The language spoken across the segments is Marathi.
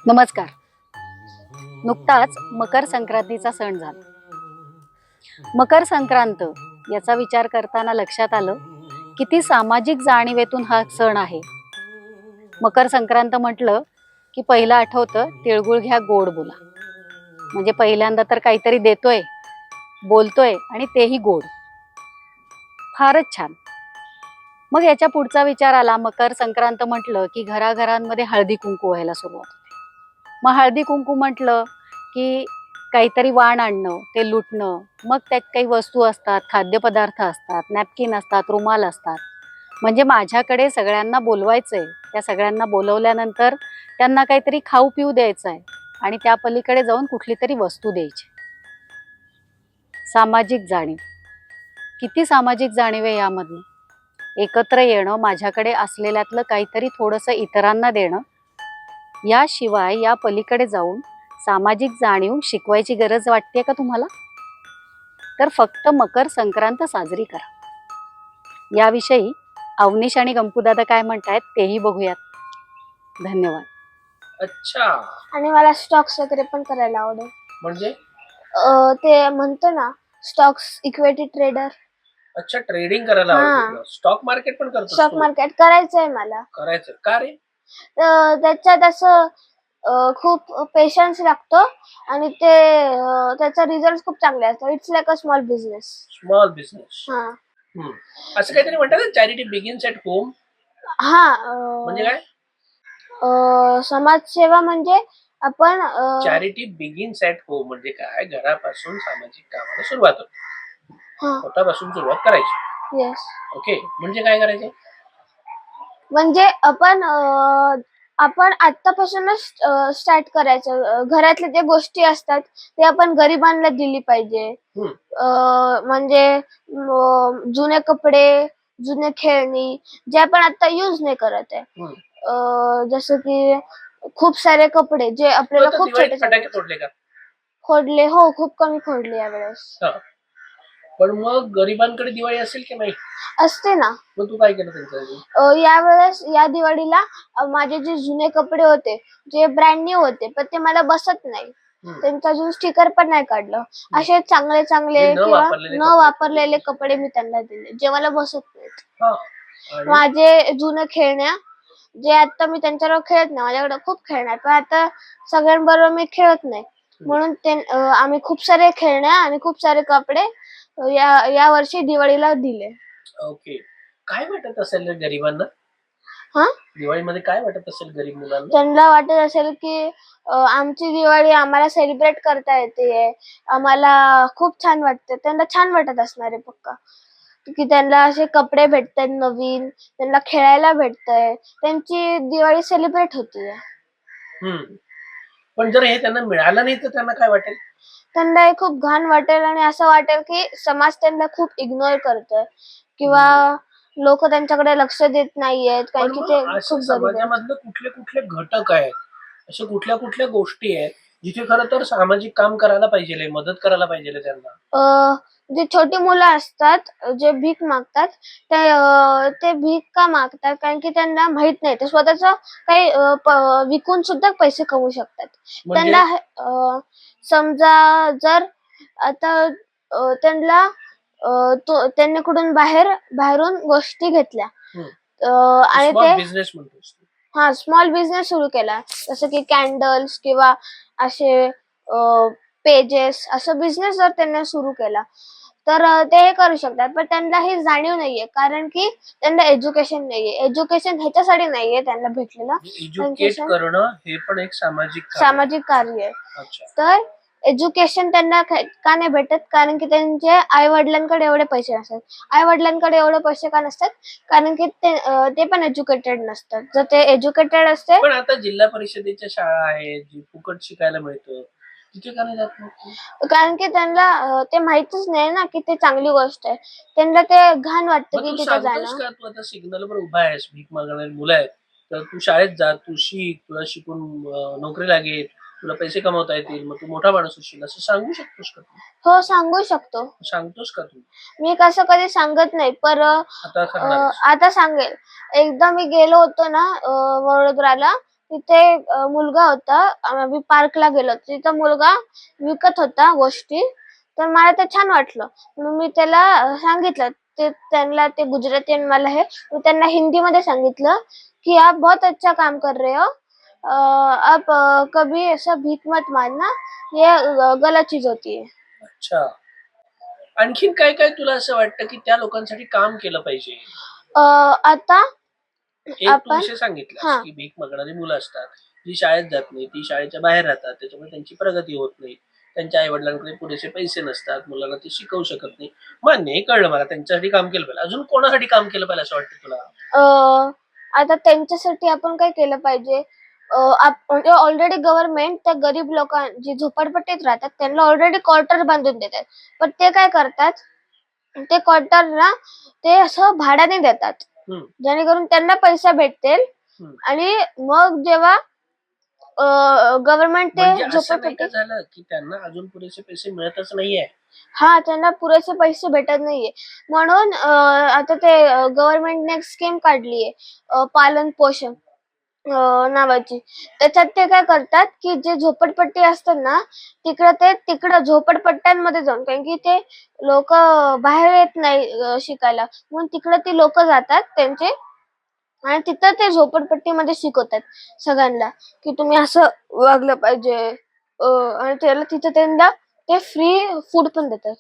नमस्कार. नुकताच मकर संक्रांतीचा सण झाला. मकर संक्रांत याचा विचार करताना लक्षात आलं किती सामाजिक जाणीवेतून हा सण आहे. मकर संक्रांत म्हटलं की पहिला आठवतं तिळगुळ घ्या गोड बोला. म्हणजे पहिल्यांदा तर काहीतरी देतोय, बोलतोय आणि तेही गोड. फारच छान. मग याच्या पुढचा विचार आला, मकर संक्रांत म्हटलं की घराघरांमध्ये हळदी कुंकू व्हायला सुरुवात होते. मग हळदी कुंकू म्हटलं की काहीतरी वाण आणणं, ते लुटणं. मग त्यात काही वस्तू असतात, खाद्यपदार्थ असतात, नॅपकिन असतात, रुमाल असतात. म्हणजे माझ्याकडे सगळ्यांना बोलवायचंय, त्या सगळ्यांना बोलवल्यानंतर त्यांना काहीतरी खाऊ पिऊ द्यायचं आहे आणि त्या पलीकडे जाऊन कुठली तरी वस्तू द्यायची. सामाजिक जाणीव, किती सामाजिक जाणीव आहे यामधनं. एकत्र येणं, माझ्याकडे असलेल्यातलं काहीतरी थोडंसं इतरांना देणं. याशिवाय या पलीकडे जाऊन सामाजिक जाणीव शिकवायची गरज वाटते का तुम्हाला? तर फक्त मकर संक्रांत साजरी करा. याविषयी अवनीश आणि गंपूदादा काय म्हणतायत तेही बघूयात. धन्यवाद. अच्छा, आणि मला स्टॉक्स वगैरे पण करायला आवडेल. म्हणजे ते म्हणतो ना, स्टॉक्स इक्विटी ट्रेडर. अच्छा, ट्रेडिंग करायला आवडतं. स्टॉक मार्केट पण करतो? स्टॉक मार्केट करायचंय मला. करायचं का रे? त्याच्यात असं खूप पेशन्स लागतो आणि ते त्याचा रिझल्ट खूप चांगले असतात. It's like a small business. Small business. हा असं काहीतरी म्हणतात ना, चॅरिटी बिगिन्स ॲट होम. हा म्हणजे काय? समाजसेवा म्हणजे आपण चॅरिटी बिगिन्स ॲट होम म्हणजे काय? घरापासून सामाजिक कामाला सुरुवात होते. स्वतःपासून सुरुवात करायची. येस. ओके, म्हणजे काय करायचं? म्हणजे आपण आतापासूनच स्टार्ट करायचं. घरातल्या ज्या गोष्टी असतात ते आपण गरिबांना दिली पाहिजे. म्हणजे जुने कपडे, जुने खेळणी जे आपण आता यूज नाही करत आहे. जसं की खूप सारे कपडे जे आपल्याला खूप छोटे फटाके फोडले का? फोडले. हो, खूप कमी फोडले यावेळेस. पण मग गरिबांकडे दिवाळी असेल की नाही? असते ना. मग तू काय केलं त्यांच्यासाठी? यावेळेस या दिवाळीला माझे जे जुने कपडे होते, जे ब्रँड न्यू होते, पण ते मला बसत नाही. त्यांचं अजून स्टिकर पण नाही काढलं. असे चांगले चांगले किंवा न वापरलेले कपडे मी त्यांना दिले जे मला बसत नाहीत. माझे जुने खेळण्या जे आता मी त्यांच्यावर खेळत नाही, माझ्याकडे खूप खेळण्या, पण आता सगळ्यांबरोबर मी खेळत नाही, म्हणून आम्ही खूप सारे खेळण्या आणि खूप सारे कपडे या वर्षी दिवाळीला दिले. ओके. काय वाटत असेल गरिबांना? दिवाळीमध्ये काय वाटत असेल गरीब मुलांना? त्यांना वाटत असेल की आमची दिवाळी आम्हाला सेलिब्रेट करता येते, आम्हाला खूप छान वाटतं. त्यांना छान वाटत असणार आहे पक्का, की त्यांना असे कपडे भेटतात नवीन, त्यांना खेळायला भेटतंय, त्यांची दिवाळी सेलिब्रेट होतीये. पण जर हे त्यांना मिळालं नाही तर त्यांना काय वाटेल? त्यांना हे खूप घाण वाटेल आणि असं वाटेल की समाज त्यांना खूप इग्नोर करतोय किंवा लोक त्यांच्याकडे लक्ष देत नाहीयेत, कारण की ते खूप समाजामधले कुठले कुठले घटक आहेत, अशा कुठल्या कुठल्या गोष्टी आहेत जिथे खरं तर सामाजिक काम करायला पाहिजे, मदत करायला पाहिजे त्यांना? जे छोटी मुलं असतात जे भीक मागतात, ते भीक का मागतात? कारण की त्यांना माहित नाही ते स्वतःच काही विकून सुद्धा पैसे कमवू शकतात. त्यांना समजा जर आता त्यांना त्यांनी कुठून बाहेरून गोष्टी घेतल्या आणि ते बिझनेस म्हणतो. स्मॉल बिझनेस सुरू केला, जसं की कॅन्डल्स किंवा असे पेजेस, असं बिझनेस जर त्यांनी सुरू केला तर ते हे करू शकतात. पण त्यांना हे जाणीव नाहीये, कारण की त्यांना एज्युकेशन नाहीये. एज्युकेशन ह्याच्यासाठी नाहीये त्यांना भेटलेलं. एज्युकेट करणं हे पण एक सामाजिक कार्य आहे. तर एज्युकेशन त्यांना का नाही भेटत? कारण की त्यांच्या आई वडिलांकडे एवढे पैसे नसतात. आई वडिलांकडे एवढे पैसे का नसतात? कारण की ते पण एज्युकेटेड नसतात. जर ते एज्युकेटेड असते. पण आता जिल्हा परिषदेच्या शाळा आहेत जी फुकट शिकायला मिळतं, तिथे का नाही जात? कारण की त्यांना ते माहितच नाही ना की ते चांगली गोष्ट आहे. त्यांना ते घाण वाटतं की तिथे जाणं. तू आता सिग्नलवर उभा आहेस, भीक मागणारी मुलं आहेत, तर तू शाळेत जा, तू शिक, तुला शिकून नोकरी लागेल, तुला पैसे कमवता येतील, मग तू मोठा माणूस होशील, असं सांगू शकतोस का तू? हो, सांगू शकतो. सांगतोस का तू? मी कसं कधी सांगत नाही, पर आता सांगणार आता सांगेल. एकदा मी गेलो होतो ना वडोदराला, तिथे मुलगा होता. आम्ही पार्कला गेलो होतो. तिथं मुलगा विकत होता गोष्टी. तर मला ते छान वाटलं, म्हणून मी त्याला सांगितलं. त्यांना ते गुजराती आणि मला हे मी त्यांना हिंदीमध्ये सांगितलं की आप बहुत अच्छा काम कर रहे हो. आप कभी ऐसा भीख मत मारना, ये गलत चीज होती है. अच्छा. आणखीन काय काय तुला असं वाटतं की त्या लोकांसाठी काम केलं पाहिजे? आता एक तू आपण विषय सांगितलास हा की भीक मागणारी मुलं असतात, जी शाळेत जात नाही, ती शाळेच्या बाहेर राहतात, त्याच्यामुळे त्यांची प्रगती होत नाही. त्यांच्या आई वडिलांकडे पुरेसे पैसे नसतात, मुलांना ते शिकवू शकत नाही. मान्य आहे, कळलं मला, त्यांच्यासाठी काम केलं पाहिजे. अजून कोणासाठी काम केलं पाहिजे असं वाटतं तुला? आता त्यांच्यासाठी आपण काय केलं पाहिजे? म्हणजे ऑलरेडी गव्हर्नमेंट त्या गरीब लोकां जी झोपडपट्टीत राहतात त्यांना ऑलरेडी क्वार्टर बांधून देतात. पण ते काय करतात, ते क्वार्टर ना ते असं भाड्याने देतात, हम्म, जेणेकरून त्यांना पैसा भेटतील. हम्म. आणि मग जेव्हा गव्हर्नमेंट ते म्हणजे असं नाही का झोपडपट्टी झालं की त्यांना अजून पुरेसे पैसे मिळतच नाहीये? हा त्यांना पुरेसे पैसे भेटत नाहीये, म्हणून आता ते गव्हर्नमेंटने एक स्कीम काढलीये, पालन पोषण नावाची. त्याच्यात ते काय करतात की जे झोपडपट्टी असतात ना तिकडं झोपडपट्ट्यांमध्ये जाऊन, कारण की ते लोक बाहेर येत नाही शिकायला, म्हणून तिकडे ते लोक जातात त्यांचे, आणि तिथं ते झोपडपट्टीमध्ये शिकवतात सगळ्यांना की तुम्ही असं वागलं पाहिजे. आणि त्याला तिथं त्यांना ते फ्री फूड पण देतात.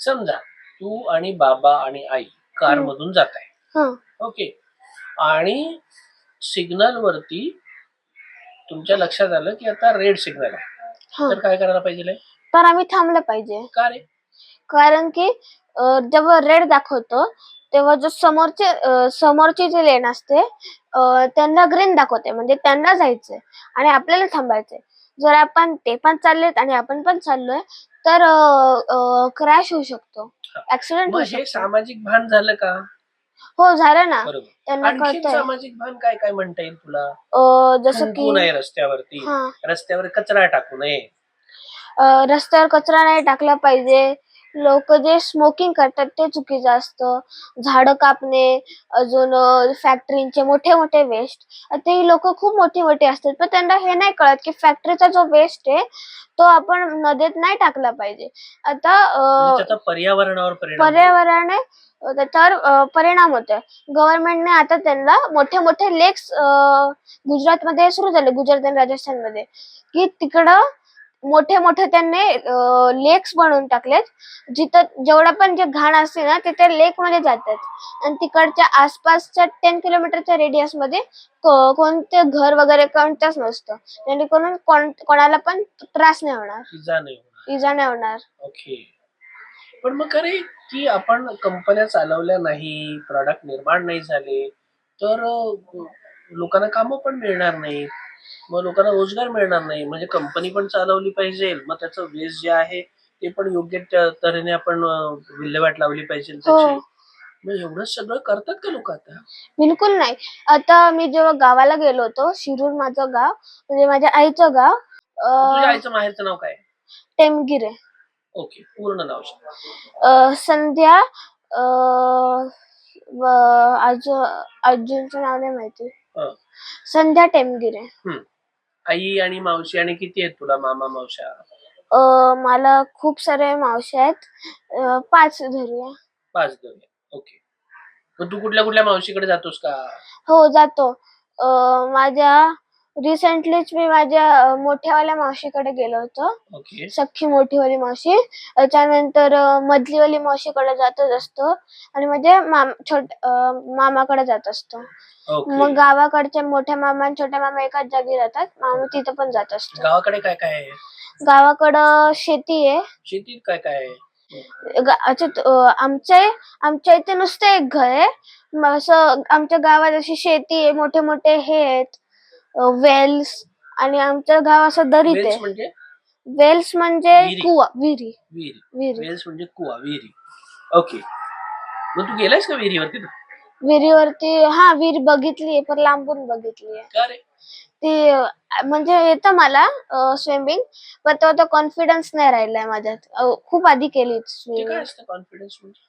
समजा तू आणि बाबा आणि आई कार मधून जात आहे, हं, ओके, आणि सिग्नल वरती तुमच्या लक्षात आलं की आता रेड सिग्नल आहे, हं. तर काय करायला पाहिजे? तर आम्ही थांबलं पाहिजे, का रे? कारण की जेव्हा रेड दाखवतो तेव्हा जो समोरची जी लेन असते त्यांना ग्रीन दाखवते, म्हणजे त्यांना जायचंय आणि आपल्याला थांबायचंय. जर आपण ते पण चाललेत आणि आपण पण चाललोय तर क्रॅश होऊ शकतो, ऍक्सिडेंट मग होऊ हे शकतो. सामाजिक भान झालं का? हो, झालं ना. बरोबर. त्यांना आणखीन कळतंय. सामाजिक भान काय काय म्हणता येईल तुला? जसं थुंकू की नये रस्त्यावरती, हा रस्त्यावर कचरा टाकू नये. रस्त्यावर कचरा नाही टाकला पाहिजे. लोक जे स्मोकिंग करतात ते चुकीचं असतं. झाडं कापणे, अजून फॅक्टरीचे मोठे मोठे वेस्ट, ते लोक खूप मोठी मोठी असतात, पण त्यांना हे नाही कळत की फॅक्टरीचा जो वेस्ट आहे तो आपण नदीत नाही टाकला पाहिजे. आता म्हणजे त्याचा पर्यावरणावर परिणाम होईल. पर्यावरणाने त्याच्यावर परिणाम होतोय. गव्हर्नमेंटने आता त्यांना मोठे मोठे लेक्स गुजरातमध्ये सुरू झाले, गुजरात आणि राजस्थानमध्ये, की तिकडं मोठे मोठे त्यांनी लेक्स बनवून टाकलेत, जिथं जेवढं पण जे घाण असते ना ते त्या लेक मध्ये जातात. आणि तिकडच्या आसपासच्या 10 किलोमीटरच्या रेडियस मध्ये कोणते घर वगैरे कोणतंच नसतं, जेणेकरून कोणाला पण त्रास नाही होणार, इजा नाही होणार. इजा नाही होणार. ओके. पण मग खरे की आपण कंपन्या चालवल्या नाही, प्रॉडक्ट निर्माण नाही झाले, तर लोकांना कामं पण मिळणार नाही, मग लोकांना रोजगार मिळणार नाही. म्हणजे कंपनी पण चालवली पाहिजे, मग त्याचं वेस्ट जे आहे ते पण योग्य तऱ्हेने आपण विल्हेवाट लावली पाहिजे त्याची. मग एवढं सगळं करतात का लोक आता? बिलकुल नाही. आता मी जेव्हा गावाला गेलो होतो, शिरूर माझं गाव, म्हणजे माझ्या आईचं गाव, तुझ्या आईचं माहेरचं नाव काय? टेमगिरे. ओके, पूर्ण नाव सांग. संध्या आजींचं नाव नाही माहिती. हं. संध्या टेमगिरे. आई आणि मावशी आणि किती आहेत तुला मामा मावश्या? मला खूप सारे मावशी आहेत, 5 धरूया. 5 जण. ओके. मग तू कुठल्या कुठल्या मावशीकडे जातोस का? हो, जातो. माझ्या रिसेंटलीच मी माझ्या मोठ्यावाल्या मावशीकडे गेलो होतो, ओके. सख्खी मोठीवाली मावशी. त्यानंतर मधलीवाली मावशीकडे जातच असतो, आणि माझ्या मामाकडे जात असतो. ओके. मग गावाकडचे मोठ्या मामा आणि छोट्या मामा एकाच जागी राहतात, मग तिथं पण जात असतो. गावाकडे काय काय आहे? गावाकडं शेती आहे. शेतीत काय काय आहे? आमच्या इथे नुसतं एक घर आहे. मग असं आमच्या गावात अशी शेती आहे, मोठे मोठे हे आहेत वेल्स, आणि आमचं गाव असं दरीत वेल्स आहे. म्हणजे? वेल्स म्हणजे विहिरी. कुवा, विहिरी. विहिरी. विहिरी वेल्स म्हणजे कुवा, विहिरी. ओके. मग तू गेलायस का विहिरीवरती? विहिरीवरती, हा, विहीर बघितलीये, पण लांबून बघितलीये. का रे? ते म्हणजे येतं मला स्विमिंग, पण तो आता कॉन्फिडन्स नाही राहिलाय माझ्यात. खूप आधी केली ते काय स्विमिंग. असतं कॉन्फिडन्स म्हणजे?